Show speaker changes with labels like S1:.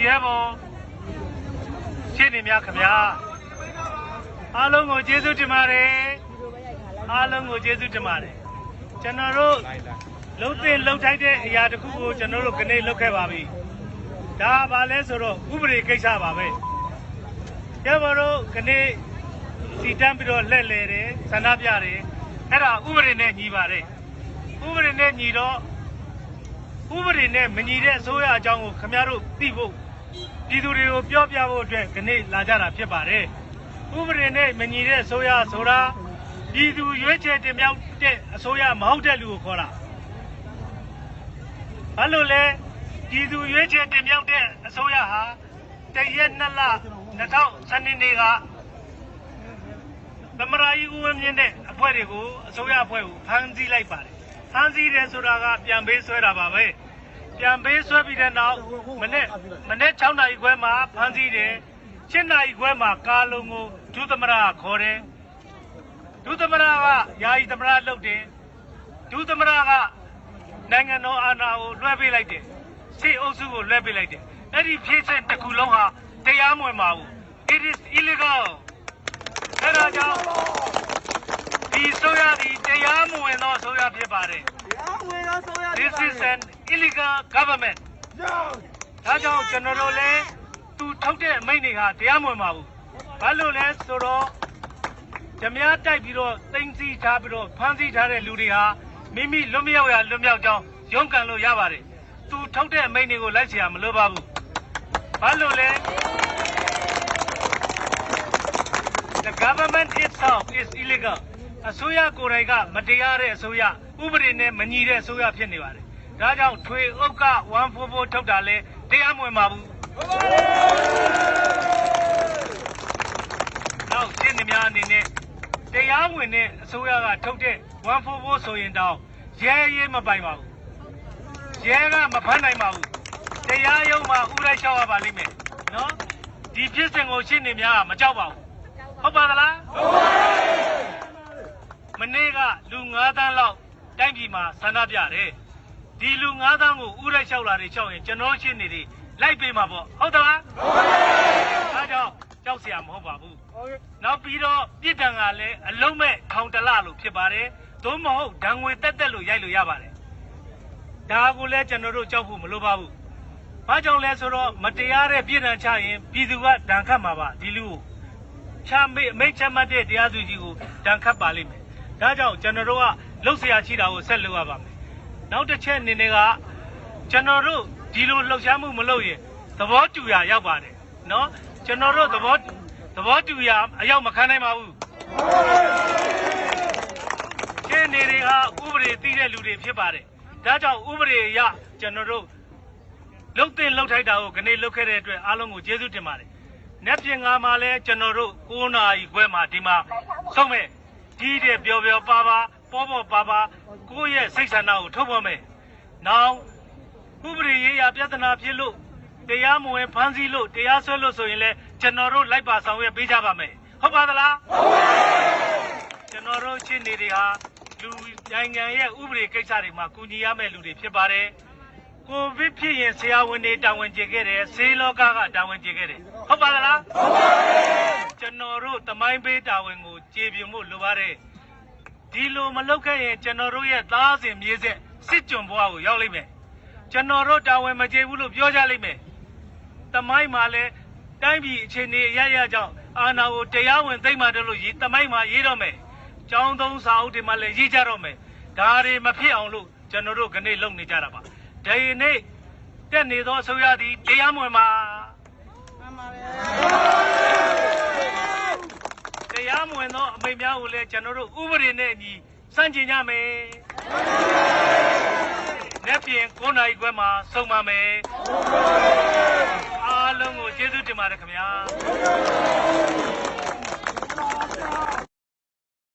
S1: ရဲဘော်ရှင်းနေများခင်ဗျာအားလုံးကိုကျေးဇူးတင်ပါတယ်အားလုံးကိုကျေးဇူးတင်ပါတယ်ကျွန်တော်တို့လုံးသိလုံးထိုက်တဲ့အရာတစ်ခုကိုကျွန်တော်တို့ကနေလုပ်ခဲ့ပါပြီဒါပါလဲဆိုတော့ဥပဒေကိစ္စပါပဲရဲဘော်တို့ကနေစီတန်းပြီးတော့လက်လဲတယ်ဆန္ဒပြတယ်အဲ့ဒါဥပဒေနဲ့ညီပါတယ်ဥပဒေနဲ့ညီတော့ဥပဒေနဲ့မညီတဲ့အစိုးရအကြောင်းကိုခင်ဗျားတို့သိဖို့ပြည်သူတွေကိုပြောပြဖို့အတွက်ကနေလာကြတာဖြစ်ပါတယ်ဥပဒေနဲ့မညီတဲ့အစိုးရဆိုတာပြည်သူရွေးချယ်တင်မြှောက်တဲ့အစိုးရမဟုတ်တဲ့လူကိုခေါ်တာဘာလို့လဲပြည်သူရွေးချယ်တင်မြှောက်တဲ့အစိုးရဟာတရက်2လ2012နေ့ကသမရာကြီးဦးဝင်းမြင့်တဲ့အဖွဲ့တွေကိုအစိုးရအဖွဲ့ကိုဖမ်းဆီးလိုက်ပါတယ်ဖမ်းဆီးတယ်ဆိုတာကပြန်ပေးဆွဲတာပါပဲပြန်ပေးဆွဲပြီးတဲ့နောက်မနေ့6နာရီခွဲမှာဖမ်းဆီးတယ်7နာရီခွဲမှာကားလုံးကိုဒုသမရခေါ်တယ်ဒုသမရကယာယီသမရလုပ်တယ်ဒုသမရကနိုင်ငံတော်အာဏာကိုလွှဲပေးလိုက်တယ်စစ်အုပ်စုကိုလွှဲပေးလိုက်တယ်အဲ့ဒီဖြစ်စဉ်တစ်ခုလုံးဟာတရားမဝင်ပါဘူး It is illegal အဲ့ဒါကြောင့်ဒီဆိုရဒီတရားမဝင်သောဆိုရဖြစ်ပါတယ် This is an illegal government ဒါကြောင့်ကျွန်တော်တို့လည်းသူထုတ်တဲ့အမိန့်တွေကတရားမဝင်ပါဘူးဘာလို့လဲဆိုတော့ဓမြတိုက်ပြီးတော့သိမ်းဆီးထားပြီးတော့ဖမ်းဆီးထားတဲ့လူတွေဟာမိမိလွတ်မြောက်ရလွတ်မြောက်ကြောင်းရုန်းကန်လို့ရပါတယ်သူထုတ်တဲ့အမိန့်တွေကိုလိုက်เสียမလိုပါဘူးဘာလို့လဲ The government itself is illegal အစိုးရကိုယ်တိုင်ကမတရားတဲ့အစိုးရဥပဒေနဲ့မညီတဲ့အစိုးရဖြစ်နေပါတယ်ဒါကြောင့်ထွေဥက္က144ထုတ်တာလဲတရားမဝင်ပါဘူးနောက်ရှင်းနေများအနေနဲ့တရားဝင်တဲ့အစိုးရကထုတ်တဲ့144ဆိုရင်တောင်ရဲရဲမပိုင်ပါဘူးရဲကမဖမ်းနိုင်ပါဘူးတရားရုံးမှာဥလိုက်လျှောက်ရပါလိမ့်မယ်နော်ဒီဖြစ်စဉ်ကိုရှင်းနေများမကြောက်ပါဘူးဟုတ်ပါသလားဟုတ်ပါဘူးမနေ့ကလူ9သန်းလောက်တိုင်းပြည်မှာဆန္ဒပြတယ်ဒီလူ9သန်းကိုဥလိုက်လျှောက်လာတွေလျှောက်ရင်ကျွန်တော်ရှင်းနေတွေလိုက်ပေးမှာပေါ့ဟုတ်သလားဟုတ်ပါဘူးဒါကြောင့်ကြောက်เสียမဟုတ်ပါဘူးနောက်ပြီးတော့ပြစ်ဒဏ်ကလည်းအလုံးမဲ့ထောင်တလလို့ဖြစ်ပါတယ်သို့မဟုတ်ဒဏ်ငွေတက်လို့ရိုက်လို့ရပါတယ်ဒါကိုလည်းကျွန်တော်တို့ကြောက်ဖို့မလိုပါဘူးဘာကြောင့်လဲဆိုတော့မတရားတဲ့ပြစ်ဒဏ်ချရင်ပြည်သူကဒဏ်ခတ်မှာပါဒီလူကိုချမေအမိတ်ချမှတ်တဲ့တရားသူကြီးကိုဒဏ်ခတ်ပါလိမ့်မယ်ဒါကြောင့်ကျွန်တော်တို့ကလှုပ်ရှားရှိတာကိုဆက်လုပ်ရပါမယ်နောက်တစ်ချက်အနေနဲ့ကကျွန်တော်တို့ဒီလိုလှုပ်ရှားမှုမလုပ်ရင်သဘောတူရရောက်ပါတယ်နော်ကျွန်တော်တို့သဘောတူရအရောက်မခံနိုင်ပါဘူးရှင်းနေတွေကဥပဒေသိတဲ့လူတွေဖြစ်ပါတယ်ဒါကြောင့်ဥပဒေအရကျွန်တော်တို့လှုပ်တင်လှုပ်ထိုက်တာကိုကနေလှုပ်ခဲ့တဲ့အတွက်အားလုံးကိုကျေးဇူးတင်ပါတယ်။နေ့ပြင်မှာလည်းကျွန်တော်တို့9နာရီခွဲမှာဒီမှာဆုံးမဲ့ဒီတဲ့ပျော်ပျော်ပါပါပေါ်ပါပါကိုယ့်ရဲ့စိတ်ဆန္ဒကိုထုတ်ဖော်မယ်။နောက်ဥပဒေရေးရာပြဿနာဖြစ်လို့တရားမဝင်ဖမ်းဆီးလို့တရားစွဲလို့ဆိုရင်လည်းကျွန်တော်တို့လိုက်ပါဆောင်ရွက်ပေးကြပါမယ်။ဟုတ်ပါသလား။ဟုတ်ပါဘူး။ကျွန်တော်တို့ရှင်းနေတွေဟာလူနိုင်ငံရဲ့ဥပဒေကိစ္စတွေမှာကူညီရမယ့်လူတွေဖြစ်ပါတယ်။ကိုဗစ်ဖြစ်ရင်ဆရာဝန်တွေတာဝန်ကျေခဲ့တယ်ဆေးလောကကတာဝန်ကျေခဲ့တယ်ဟုတ်ပါလားဟုတ်ပါဘူးကျွန်တော်တို့တမိုင်းပေးတာဝန်ကိုကျေပြမှုလိုပါတယ်ဒီလိုမလုပ်ခဲ့ရင်ကျွန်တော်တို့ရဲ့သားစဉ်မြေးဆက်စစ်ကြုံဘဝကိုရောက်လိမ့်မယ်ကျွန်တော်တို့တာဝန်မကျေဘူးလို့ပြောကြလိမ့်မယ်တမိုင်းမှာလည်းတိုင်းပြည်အခြေအနေအရရကြောင့်အာဏာကိုတရားဝင်သိမ်းမှတယ်လို့တမိုင်းမှာရေးတော့မယ်ကျောင်းသုံးစာအုပ်တွေမှာလည်းရေးကြတော့မယ်ဒါတွေမဖြစ်အောင်လို့ကျွန်တော်တို့ကနေလုပ်နေကြတာပါဒီနေ့တက်နေသောအစိုးရသည်တရားမဝင်ပါမှန်ပါဗျာတရားမဝင်သောအမိန့်များကိုလည်းကျွန်တော်တို့ဥပဒေနဲ့အညီစန့်ကျင်ကြမယ်နေ့ပြင်9နာရီခွဲမှာဆုံးပါမယ်အားလုံးကိုကျေးဇူးတင်ပါတယ်ခင်ဗျာ